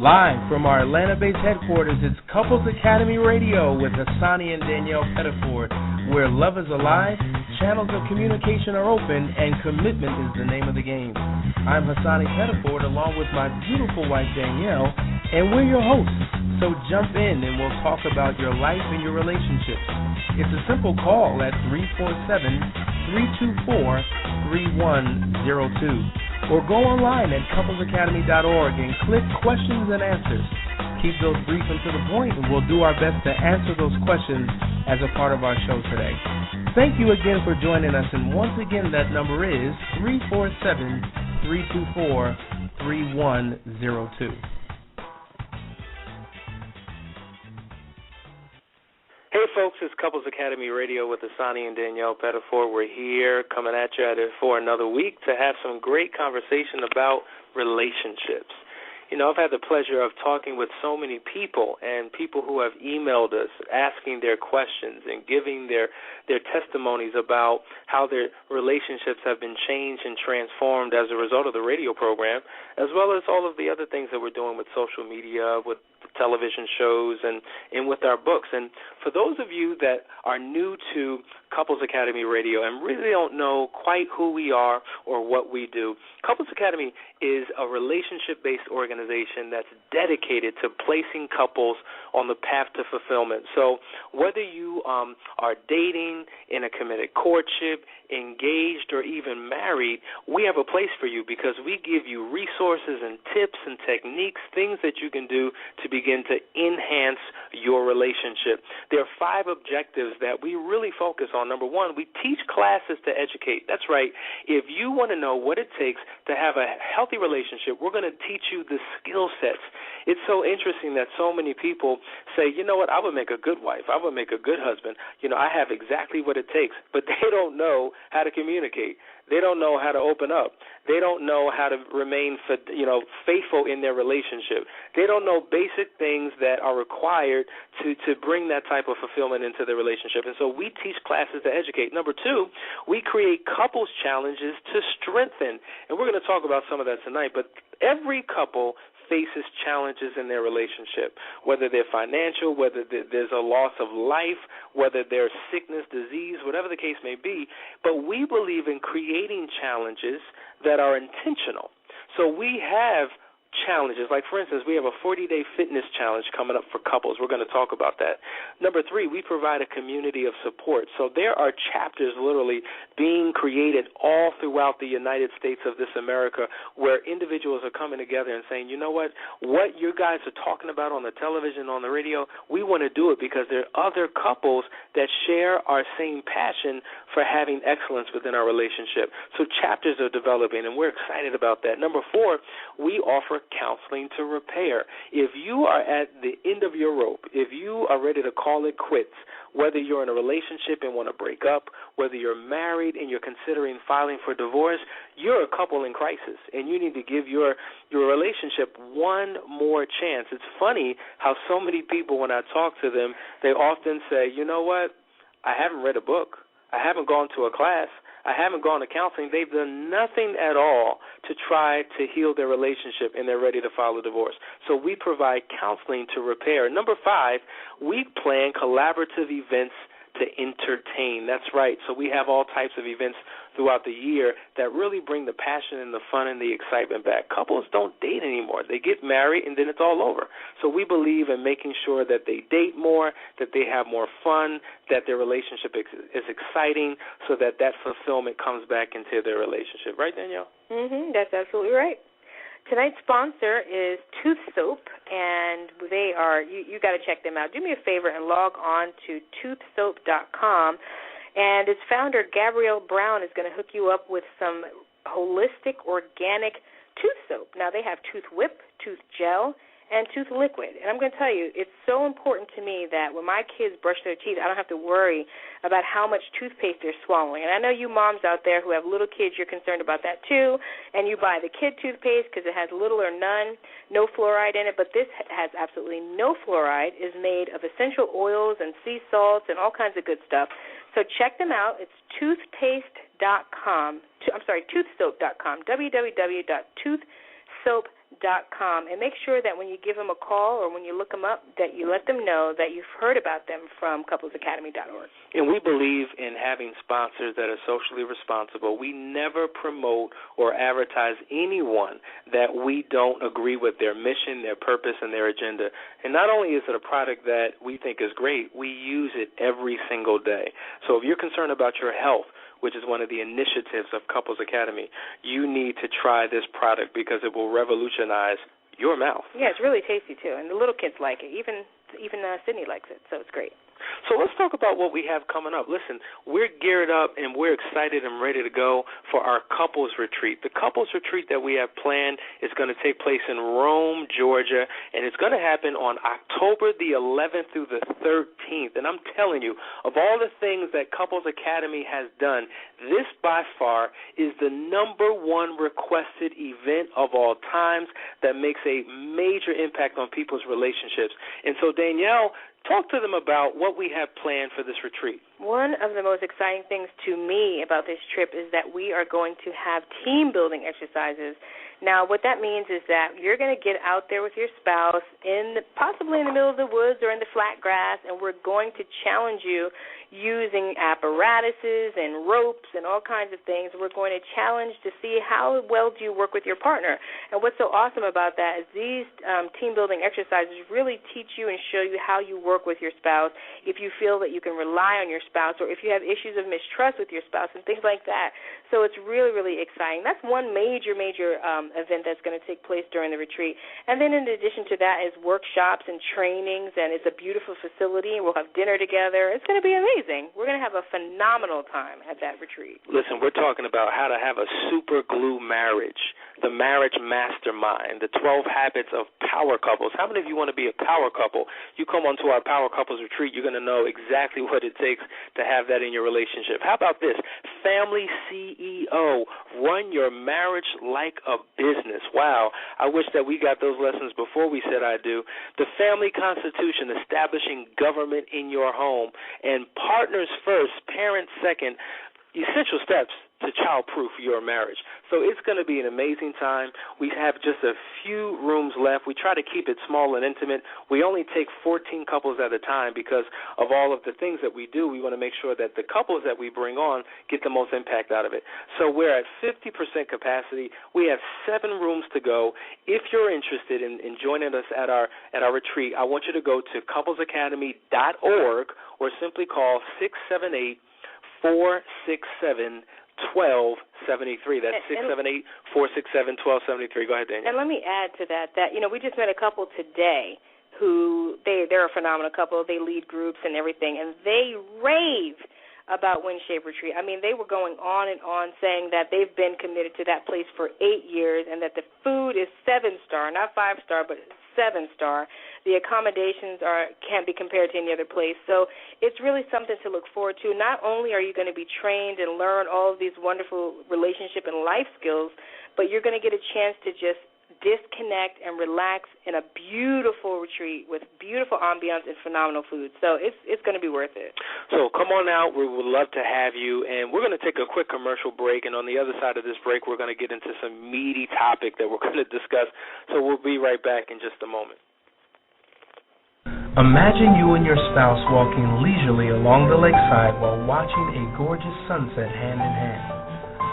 Live from our Atlanta-based headquarters, it's Couples Academy Radio with Hasani and Danielle Pettiford, where love is alive, channels of communication are open, and commitment is the name of the game. I'm Hasani Pettiford along with my beautiful wife Danielle, and we're your hosts. So jump in and we'll talk about your life and your relationships. It's a simple call at 347-324-3102. Or go online at couplesacademy.org and click questions and answers. Keep those brief and to the point, and we'll do our best to answer those questions as a part of our show today. Thank you again for joining us, and once again, that number is 347-324-3102. Hey folks, it's Couples Academy Radio with Hasani and Danielle Pettiford. We're here coming at you for another week to have some great conversation about relationships. You know, I've had the pleasure of talking with so many people and people who have emailed us asking their questions and giving their testimonies about how their relationships have been changed and transformed as a result of the radio program, as well as all of the other things that we're doing with social media, with television shows, and with our books. And for those of you that are new to Couples Academy Radio and really don't know quite who we are or what we do, Couples Academy is a relationship-based organization that's dedicated to placing couples on the path to fulfillment. So whether you are dating, in a committed courtship, engaged, or even married, we have a place for you because we give you resources and tips and techniques, things that you can do to begin to enhance your relationship. There are 5 objectives that we really focus on. Number 1, we teach classes to educate. That's right. If you want to know what it takes to have a healthy relationship, we're going to teach you the skill sets. It's so interesting that so many people say, you know what, I would make a good wife. I would make a good husband. You know, I have exactly what it takes, but they don't know how to communicate. They don't know how to open up. They don't know how to remain, faithful in their relationship. They don't know basic things that are required to bring that type of fulfillment into their relationship. And so we teach classes to educate. Number 2, we create couples challenges to strengthen. And we're going to talk about some of that tonight. But every couple faces challenges in their relationship, whether they're financial, whether there's a loss of life, whether there's sickness, disease, whatever the case may be. But we believe in creating challenges that are intentional. So we have challenges. Like, for instance, we have a 40-day fitness challenge coming up for couples. We're going to talk about that. Number 3, we provide a community of support. So there are chapters literally being created all throughout the United States of this America where individuals are coming together and saying, you know what you guys are talking about on the television, on the radio, we want to do it because there are other couples that share our same passion for having excellence within our relationship. So chapters are developing, and we're excited about that. Number 4, we offer counseling to repair. If you are at the end of your rope, if you are ready to call it quits, whether you're in a relationship and want to break up, whether you're married and you're considering filing for divorce, you're a couple in crisis, and you need to give your relationship one more chance. It's funny how so many people, when I talk to them, they often say, you know what, I haven't read a book. I haven't gone to a class. I haven't gone to counseling. They've done nothing at all to try to heal their relationship, and they're ready to file a divorce. So we provide counseling to repair. Number 5, we plan collaborative events to entertain. That's right. So we have all types of events throughout the year that really bring the passion and the fun and the excitement back. Couples don't date anymore. They get married, and then it's all over. So we believe in making sure that they date more, that they have more fun, that their relationship is exciting, so that fulfillment comes back into their relationship. Right, Danielle? That's absolutely right. Tonight's sponsor is Tooth Soap, and they are, you got to check them out. Do me a favor and log on to toothsoap.com, and its founder, Gabrielle Brown, is going to hook you up with some holistic, organic tooth soap. Now, they have tooth whip, tooth gel, and tooth liquid. And I'm going to tell you, it's so important to me that when my kids brush their teeth, I don't have to worry about how much toothpaste they're swallowing. And I know you moms out there who have little kids, you're concerned about that too, and you buy the kid toothpaste because it has little or no fluoride in it, but this has absolutely no fluoride, is made of essential oils and sea salts and all kinds of good stuff. So check them out. It's toothsoap.com, www.toothsoap.com. and make sure that when you give them a call or when you look them up, that you let them know that you've heard about them from couplesacademy.org. And we believe in having sponsors that are socially responsible. We never promote or advertise anyone that we don't agree with their mission, their purpose, and their agenda. And not only is it a product that we think is great, we use it every single day. So if you're concerned about your health, which is one of the initiatives of Couples Academy, you need to try this product because it will revolutionize your mouth. Yeah, it's really tasty, too, and the little kids like it. Even Sydney likes it, so it's great. So let's talk about what we have coming up. Listen, we're geared up and we're excited and ready to go for our couples retreat. The couples retreat that we have planned is going to take place in Rome, Georgia, and it's going to happen on October the 11th through the 13th. And I'm telling you, of all the things that Couples Academy has done, this by far is the number one requested event of all times that makes a major impact on people's relationships. And so, Danielle, talk to them about what we have planned for this retreat. One of the most exciting things to me about this trip is that we are going to have team-building exercises. Now, what that means is that you're going to get out there with your spouse, possibly in the middle of the woods or in the flat grass, and we're going to challenge you using apparatuses and ropes and all kinds of things. We're going to challenge to see how well do you work with your partner. And what's so awesome about that is these team-building exercises really teach you and show you how you work with your spouse, if you feel that you can rely on your spouse, or if you have issues of mistrust with your spouse and things like that. So it's really, really exciting. That's one major event that's going to take place during the retreat. And then in addition to that is workshops and trainings, and it's a beautiful facility, and we'll have dinner together. It's going to be amazing. We're going to have a phenomenal time at that retreat. Listen, we're talking about how to have a super glue marriage, the marriage mastermind, the 12 habits of power couples. How many of you want to be a power couple? You come onto our power couples retreat, you're going to know exactly what it takes to have that in your relationship. How about this? Family CEO, run your marriage like a business. Wow, I wish that we got those lessons before we said I do. The family constitution, establishing government in your home, and partners first, parents second, essential steps to child-proof your marriage. So it's going to be an amazing time. We have just a few rooms left. We try to keep it small and intimate. We only take 14 couples at a time because of all of the things that we do. We want to make sure that the couples that we bring on get the most impact out of it. So we're at 50% capacity. We have 7 rooms to go. If you're interested in joining us at our retreat, I want you to go to couplesacademy.org or simply call 678-467-1273. That's 678-467-1273. Go ahead, Daniel. And let me add to that we just met a couple today who they're a phenomenal couple. They lead groups and everything, and they rave about Wind Shape Retreat. I mean, they were going on and on saying that they've been committed to that place for 8 years and that the food is 7-star, not 5-star, but 7-star. The accommodations can't be compared to any other place. So it's really something to look forward to. Not only are you going to be trained and learn all of these wonderful relationship and life skills, but you're going to get a chance to just disconnect and relax in a beautiful retreat with beautiful ambiance and phenomenal food. So it's going to be worth it. So come on out. We would love to have you. And we're going to take a quick commercial break. And on the other side of this break, we're going to get into some meaty topic that we're going to discuss. So we'll be right back in just a moment. Imagine you and your spouse walking leisurely along the lakeside while watching a gorgeous sunset hand in hand.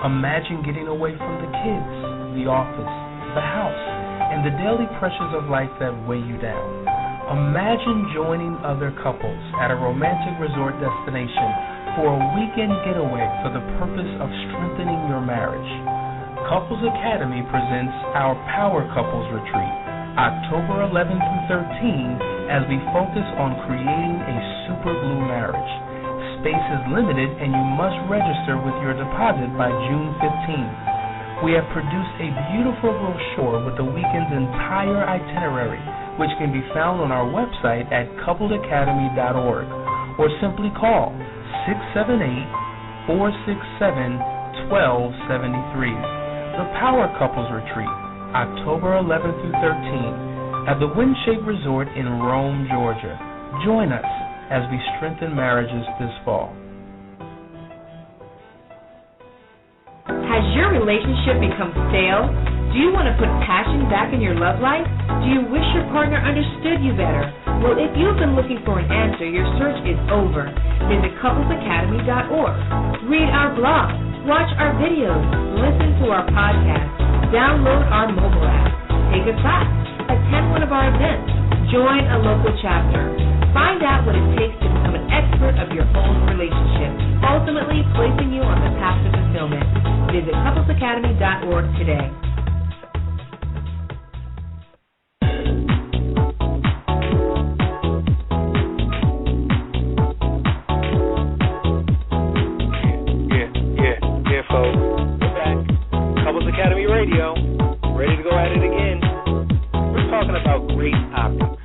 Imagine getting away from the kids, the office, the house, and the daily pressures of life that weigh you down. Imagine joining other couples at a romantic resort destination for a weekend getaway for the purpose of strengthening your marriage. Couples Academy presents our Power Couples Retreat, October 11th through 13th, as we focus on creating a super glue marriage. Space is limited and you must register with your deposit by June 15th. We have produced a beautiful brochure with the weekend's entire itinerary, which can be found on our website at couplesacademy.org, or simply call 678-467-1273. The Power Couples Retreat, October 11th through 13th, at the Wind Shape Resort in Rome, Georgia. Join us as we strengthen marriages this fall. Has your relationship become stale? Do you want to put passion back in your love life? Do you wish your partner understood you better? Well, if you've been looking for an answer, your search is over. Visit couplesacademy.org. Read our blog, watch our videos, listen to our podcast, download our mobile app, take a class, attend one of our events, join a local chapter. Find out what it takes to become an expert of your own relationship, ultimately placing you on the path to fulfillment. Visit couplesacademy.org today. Yeah, folks. We're back. Couples Academy Radio. Ready to go at it again. We're talking about great topics.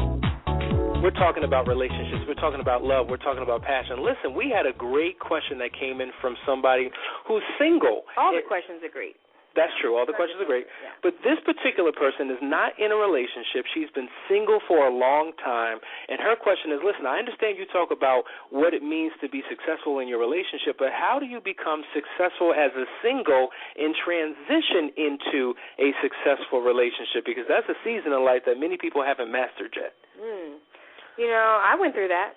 We're talking about relationships. We're talking about love. We're talking about passion. Listen, we had a great question that came in from somebody who's single. All the questions are great. That's true. All the questions are great. Yeah. But this particular person is not in a relationship. She's been single for a long time. And her question is, listen, I understand you talk about what it means to be successful in your relationship, but how do you become successful as a single and transition into a successful relationship? Because that's a season in life that many people haven't mastered yet. You know, I went through that.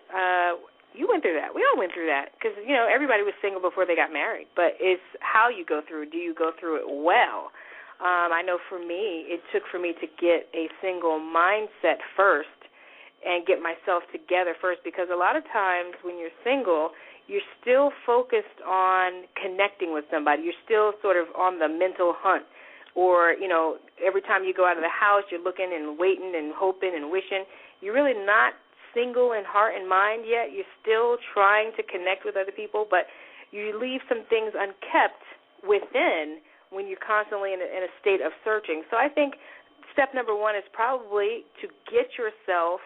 You went through that. We all went through that because, you know, everybody was single before they got married. But it's how you go through. Do you go through it well? I know for me, it took for me to get a single mindset first and get myself together first, because a lot of times when you're single, you're still focused on connecting with somebody. You're still sort of on the mental hunt. Or, you know, every time you go out of the house, you're looking and waiting and hoping and wishing. You're really not single in heart and mind yet. You're still trying to connect with other people, but you leave some things unkept within when you're constantly in a state of searching. So I think step number one is probably to get yourself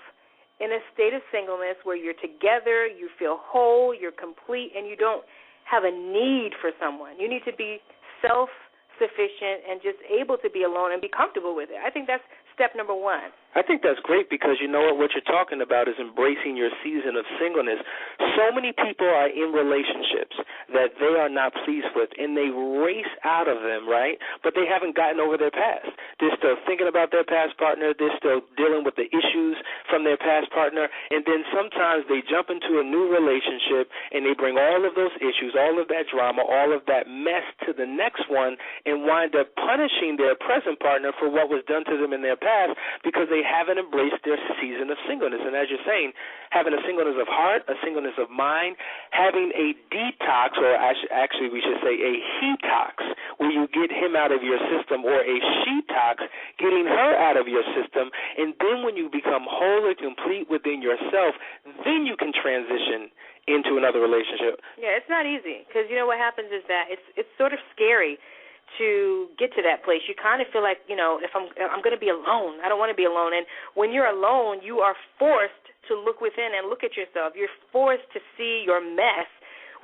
in a state of singleness where you're together, you feel whole, you're complete, and you don't have a need for someone. You need to be self-sufficient and just able to be alone and be comfortable with it. I think that's step number one. I think that's great because you know what you're talking about is embracing your season of singleness. So many people are in relationships that they are not pleased with, and they race out of them, right? But they haven't gotten over their past. They're still thinking about their past partner. They're still dealing with the issues from their past partner, and then sometimes they jump into a new relationship, and they bring all of those issues, all of that drama, all of that mess to the next one and wind up punishing their present partner for what was done to them in their past because they haven't embraced their season of singleness. And as you're saying, having a singleness of heart, a singleness of mind, having a detox, or actually we should say a he-tox, where you get him out of your system, or a she-tox, getting her out of your system, and then when you become whole and complete within yourself, then you can transition into another relationship. Yeah, it's not easy because you know what happens is that it's sort of scary to get to that place. You kind of feel like, you know, if I'm going to be alone. I don't want to be alone. And when you're alone, you are forced to look within and look at yourself. You're forced to see your mess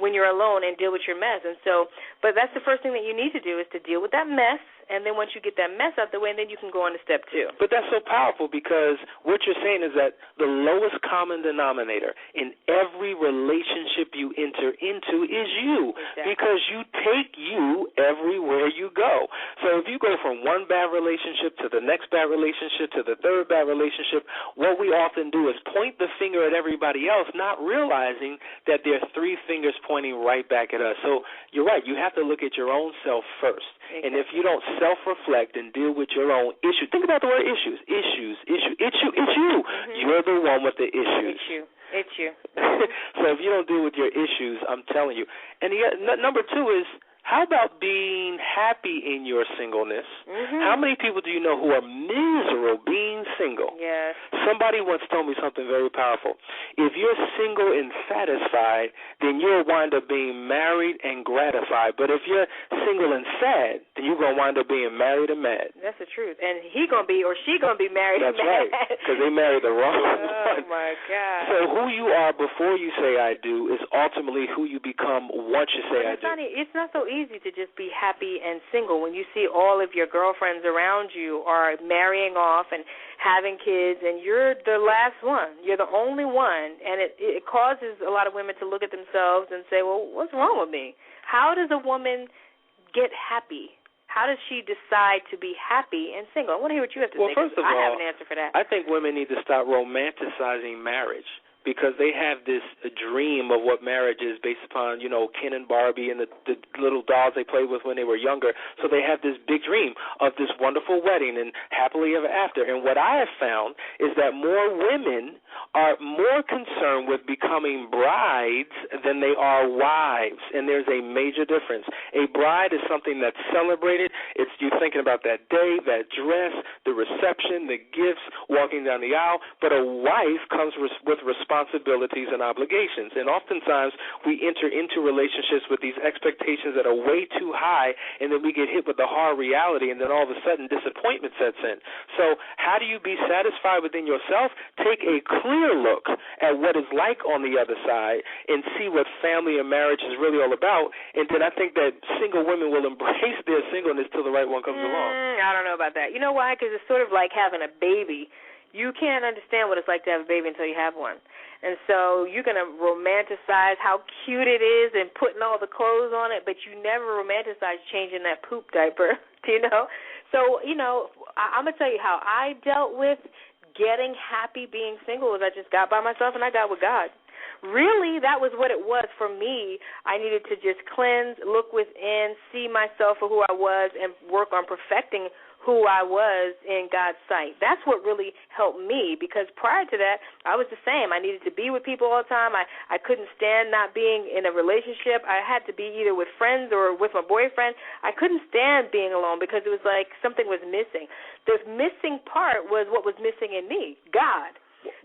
when you're alone and deal with your mess. And so, but that's the first thing that you need to do is to deal with that mess. And then once you get that mess out the way, then you can go on to step two. But that's so powerful because what you're saying is that the lowest common denominator in every relationship you enter into is you. Exactly. Because you take you everywhere you go. So if you go from one bad relationship to the next bad relationship to the third bad relationship, what we often do is point the finger at everybody else, not realizing that there are three fingers pointing right back at us. So you're right. You have to look at your own self first. Exactly. And if you don't self-reflect and deal with your own issues. Think about the word issues. It's you. Mm-hmm. You're the one with the issues. It's you. So if you don't deal with your issues, I'm telling you. And number two is, how about being happy in your singleness? Mm-hmm. How many people do you know who are miserable being single? Yes. Somebody once told me something very powerful. If you're single and satisfied, then you'll wind up being married and gratified. But if you're single and sad, then you're going to wind up being married and mad. That's the truth. And he going to be or she going to be married That's and mad. right, because they married the wrong one. Oh, my God. So who you are before you say I do is ultimately who you become once you say I do. It's not so easy to just be happy and single when you see all of your girlfriends around you are marrying off and having kids, and you're the last one. You're the only one, and it causes a lot of women to look at themselves and say, well, what's wrong with me? How does a woman get happy How does she decide to be happy and single? I want to hear what you have to say. Well, first of all, I have an answer for that. I think women need to stop romanticizing marriage, because they have this dream of what marriage is based upon, Ken and Barbie and the little dolls they played with when they were younger. So they have this big dream of this wonderful wedding and happily ever after. And what I have found is that more women are more concerned with becoming brides than they are wives, and there's a major difference. A bride is something that's celebrated. It's you thinking about that day, that dress, the reception, the gifts, walking down the aisle. But a wife comes with responsibilities and obligations, and oftentimes we enter into relationships with these expectations that are way too high, and then we get hit with the hard reality, and then all of a sudden disappointment sets in. So how do you be satisfied within yourself? Take a clear look at what it's like on the other side and see what family and marriage is really all about, and then I think that single women will embrace their singleness till the right one comes along. I don't know about that. You know why? Because it's sort of like having a baby. You can't understand what it's like to have a baby until you have one. And so you're going to romanticize how cute it is and putting all the clothes on it, but you never romanticize changing that poop diaper, So, I'm going to tell you how I dealt with getting happy being single was I just got by myself and I got with God. Really, that was what it was for me. I needed to just cleanse, look within, see myself for who I was, and work on perfecting who I was in God's sight. That's what really helped me, because prior to that, I was the same. I needed to be with people all the time. I couldn't stand not being in a relationship. I had to be either with friends or with my boyfriend. I couldn't stand being alone because it was like something was missing. The missing part was what was missing in me, God.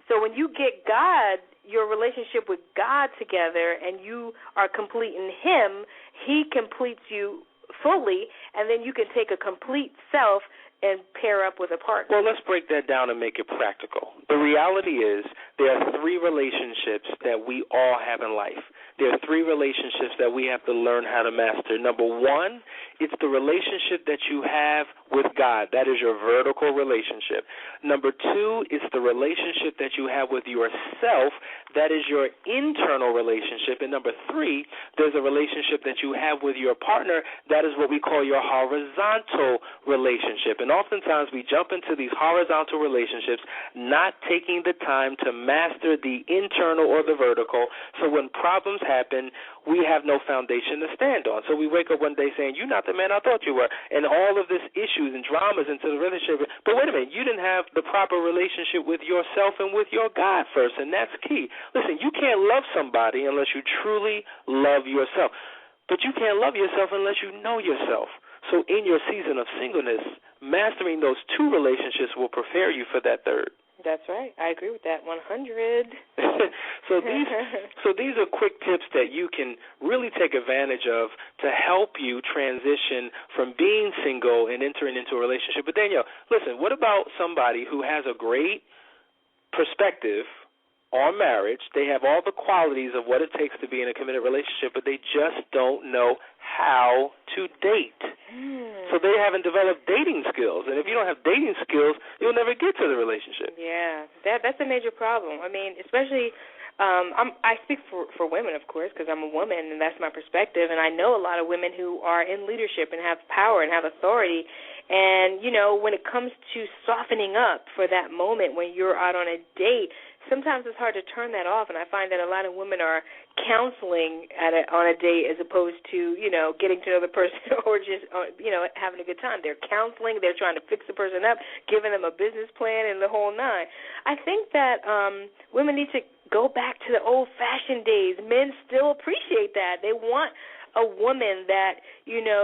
So when you get God, your relationship with God together, and you are complete in Him, He completes you fully, and then you can take a complete self and pair up with a partner. Well, let's break that down and make it practical. The reality is there are three relationships that we all have in life. There are three relationships that we have to learn how to master. Number one, it's the relationship that you have with God. That is your vertical relationship. Number two, it's the relationship that you have with yourself. That is your internal relationship. And number three, there's a relationship that you have with your partner. That is what we call your horizontal relationship. And oftentimes we jump into these horizontal relationships not taking the time to master the internal or the vertical. So when problems happen, we have no foundation to stand on. So we wake up one day saying, you're not the man I thought you were, and all of this issues and dramas into the relationship. But wait a minute, you didn't have the proper relationship with yourself and with your God first, and that's key. Listen, you can't love somebody unless you truly love yourself. But you can't love yourself unless you know yourself. So in your season of singleness, mastering those two relationships will prepare you for that third. That's right. I agree with that 100. So these are quick tips that you can really take advantage of to help you transition from being single and entering into a relationship. But Danielle, listen, what about somebody who has a great perspective on marriage? They have all the qualities of what it takes to be in a committed relationship, but they just don't know how to date. So they haven't developed dating skills. And if you don't have dating skills, you'll never get to the relationship. Yeah, that's a major problem. I mean, especially I speak for women, of course, because I'm a woman, and that's my perspective. And I know a lot of women who are in leadership and have power and have authority. And, when it comes to softening up for that moment when you're out on a date, sometimes it's hard to turn that off, and I find that a lot of women are counseling on a date as opposed to, getting to know the person or just, having a good time. They're counseling. They're trying to fix the person up, giving them a business plan and the whole nine. I think that women need to go back to the old-fashioned days. Men still appreciate that. They want a woman that,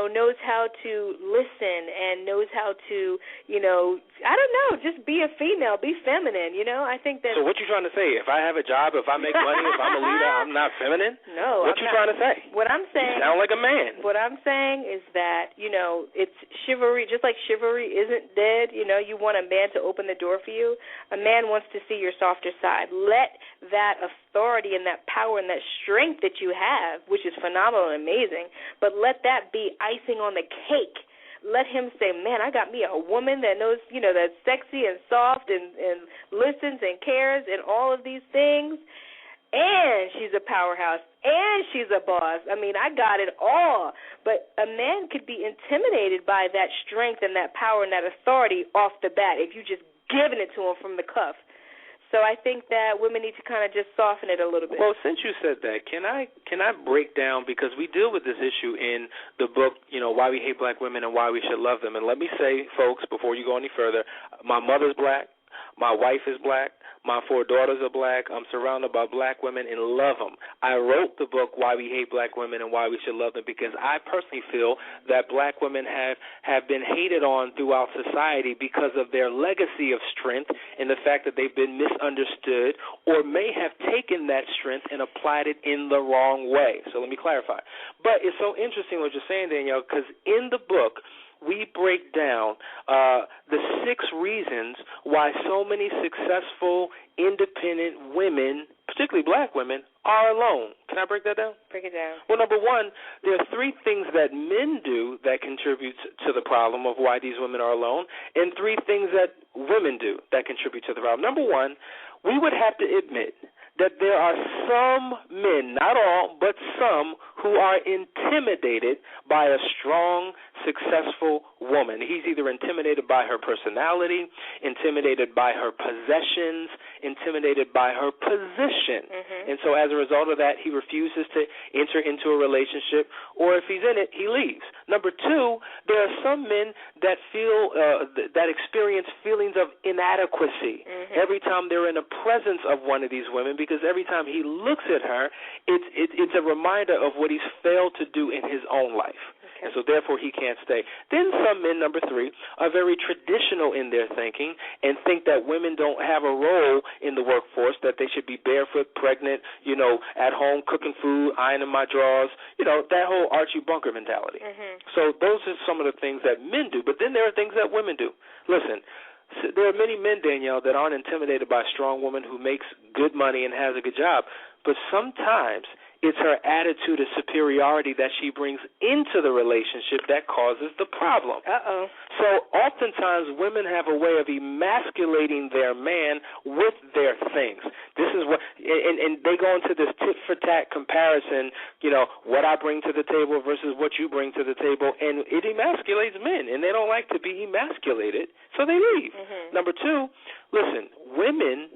knows how to listen and knows how to, I don't know, just be a female, be feminine, I think that. So what you trying to say? If I have a job, if I make money, if I'm a leader, I'm not feminine? No. What you trying to say? What I'm saying. You sound like a man. What I'm saying is that, it's chivalry, just like chivalry isn't dead, you want a man to open the door for you. A man wants to see your softer side. Let that authority and that power and that strength that you have, which is phenomenal and amazing, but let that be icing on the cake. Let him say, man, I got me a woman that knows, that's sexy and soft and listens and cares and all of these things, and she's a powerhouse, and she's a boss. I mean, I got it all. But a man could be intimidated by that strength and that power and that authority off the bat if you just giving it to him from the cuff. So I think that women need to kind of just soften it a little bit. Well, since you said that, can I break down, because we deal with this issue in the book, Why We Hate Black Women and Why We Should Love Them. And let me say, folks, before you go any further, my mother's black, my wife is black, my 4 daughters are black. I'm surrounded by black women and love them. I wrote the book Why We Hate Black Women and Why We Should Love Them because I personally feel that black women have been hated on throughout society because of their legacy of strength and the fact that they've been misunderstood or may have taken that strength and applied it in the wrong way. So let me clarify. But it's so interesting what you're saying, Danielle, because in the book, we break down the 6 reasons why so many successful, independent women, particularly black women, are alone. Can I break that down? Break it down. Well, number 1, there are 3 things that men do that contribute to the problem of why these women are alone, and 3 things that women do that contribute to the problem. Number 1, we would have to admit that there are some men, not all, but some, who are intimidated by a strong, successful woman. He's either intimidated by her personality, intimidated by her possessions, intimidated by her position. And so as a result of that, he refuses to enter into a relationship, or if he's in it, he leaves. Number 2, there are some men that feel that experience feelings of inadequacy every time they're in the presence of one of these women, because every time he looks at her, it's a reminder of what he's failed to do in his own life. And so therefore he can't stay. Then some men, number 3, are very traditional in their thinking and think that women don't have a role in the workforce, that they should be barefoot, pregnant, at home cooking food, ironing my drawers, that whole Archie Bunker mentality. So those are some of the things that men do. But then there are things that women do. Listen, there are many men, Danielle, that aren't intimidated by a strong woman who makes good money and has a good job. But sometimes it's her attitude of superiority that she brings into the relationship that causes the problem. So oftentimes women have a way of emasculating their man with their things. This is what, and they go into this tit-for-tat comparison, what I bring to the table versus what you bring to the table, and it emasculates men, and they don't like to be emasculated, so they leave. Number 2, listen, women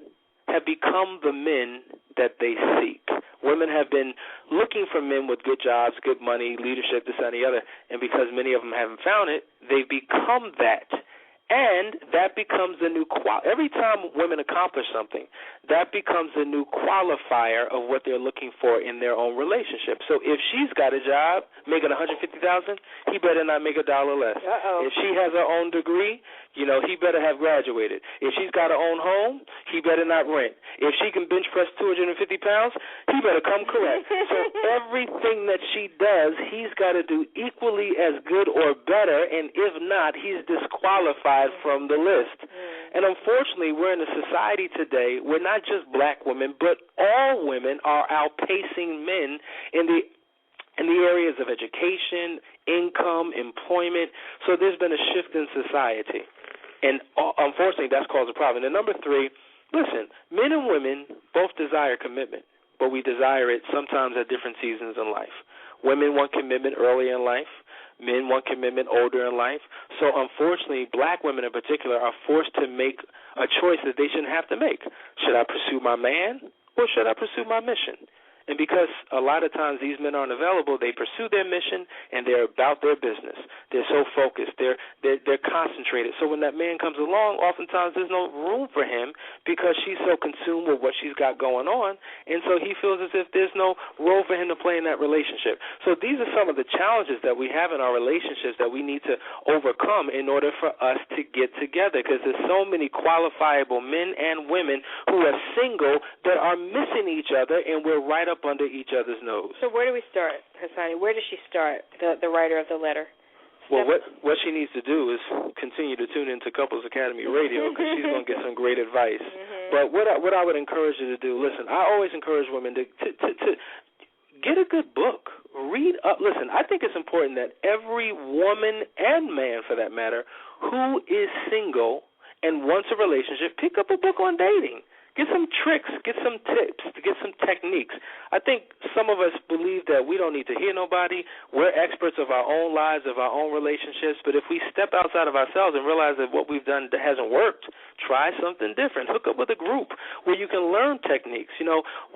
have become the men that they seek. Women have been looking for men with good jobs, good money, leadership, this, and the other, and because many of them haven't found it, they've become that. And that becomes the new every time women accomplish something, that becomes the new qualifier of what they're looking for in their own relationship. So if she's got a job making $150,000, he better not make $1 less. If she has her own degree, he better have graduated. If she's got her own home, he better not rent. If she can bench press 250 pounds, he better come correct. So everything that she does, he's got to do equally as good or better, and if not, he's disqualified from the list. And unfortunately, we're in a society today where not just black women, but all women are outpacing men in the areas of education, income, employment. So there's been a shift in society. And unfortunately, that's caused a problem. And number 3, listen, men and women both desire commitment, but we desire it sometimes at different seasons in life. Women want commitment early in life. Men want commitment older in life. So unfortunately, black women in particular are forced to make a choice that they shouldn't have to make. Should I pursue my man or should I pursue my mission? And because a lot of times these men aren't available, they pursue their mission and they're about their business. They're so focused. They're concentrated. So when that man comes along, oftentimes there's no room for him because she's so consumed with what she's got going on, and so he feels as if there's no role for him to play in that relationship. So these are some of the challenges that we have in our relationships that we need to overcome in order for us to get together, because there's so many qualifiable men and women who are single that are missing each other, and we're right up under each other's nose. So where do we start, Hasani? Where does she start, the writer of the letter? Well, what she needs to do is continue to tune into Couples Academy Radio, because she's going to get some great advice. But what I would encourage you to do, listen, I always encourage women to get a good book. Read up. Listen, I think it's important that every woman and man, for that matter, who is single and wants a relationship, pick up a book on dating. Get some tricks, get some tips, get some techniques. I think some of us believe that we don't need to hear nobody. We're experts of our own lives, of our own relationships. But if we step outside of ourselves and realize that what we've done hasn't worked, try something different. Hook up with a group where you can learn techniques.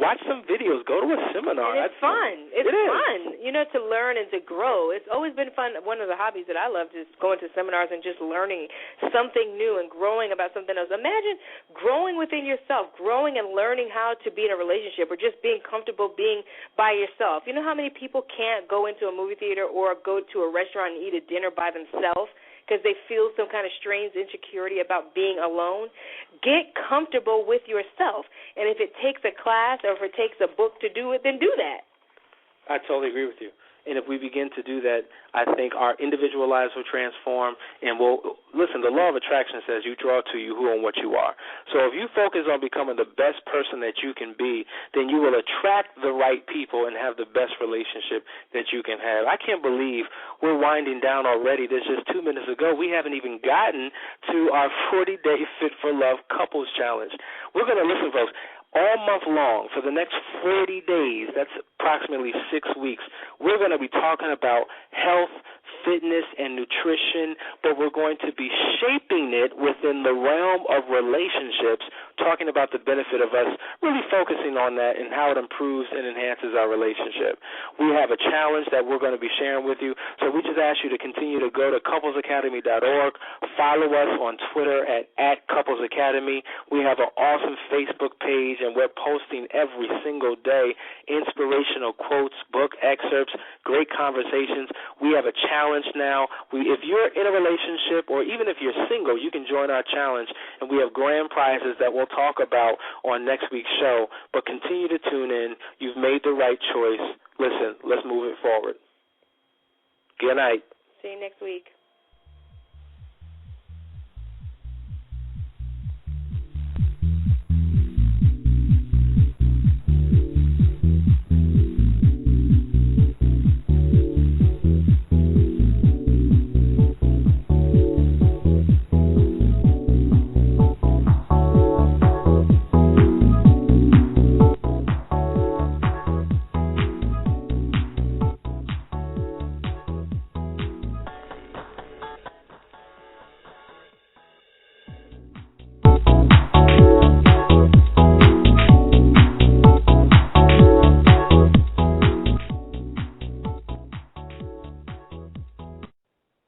Watch some videos. Go to a seminar. And it's fun. It's fun, to learn and to grow. It's always been fun. One of the hobbies that I love is going to seminars and just learning something new and growing about something else. Imagine growing within yourself, growing and learning how to be in a relationship or just being comfortable being by yourself. You know how many people can't go into a movie theater or go to a restaurant and eat a dinner by themselves because they feel some kind of strange insecurity about being alone? Get comfortable with yourself. And if it takes a class or if it takes a book to do it, then do that. I totally agree with you. And if we begin to do that, I think our individual lives will transform. And listen, the law of attraction says you draw to you who and what you are. So if you focus on becoming the best person that you can be, then you will attract the right people and have the best relationship that you can have. I can't believe we're winding down already. There's just 2 minutes ago. We haven't even gotten to our 40-day Fit for Love Couples Challenge. We're going to listen, folks. All month long, for the next 40 days, that's approximately 6 weeks, we're going to be talking about health, fitness, and nutrition, but we're going to be shaping it within the realm of relationships, talking about the benefit of us really focusing on that and how it improves and enhances our relationship. We have a challenge that we're going to be sharing with you, so we just ask you to continue to go to couplesacademy.org, follow us on Twitter at @couplesacademy. We have an awesome Facebook page, and we're posting every single day inspirational quotes, book excerpts, great conversations. We have a challenge now. If you're in a relationship or even if you're single, you can join our challenge, and we have grand prizes that we'll talk about on next week's show. But continue to tune in. You've made the right choice. Listen, let's move it forward. Good night. See you next week.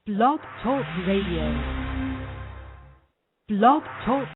Blog Talk Radio. Blog Talk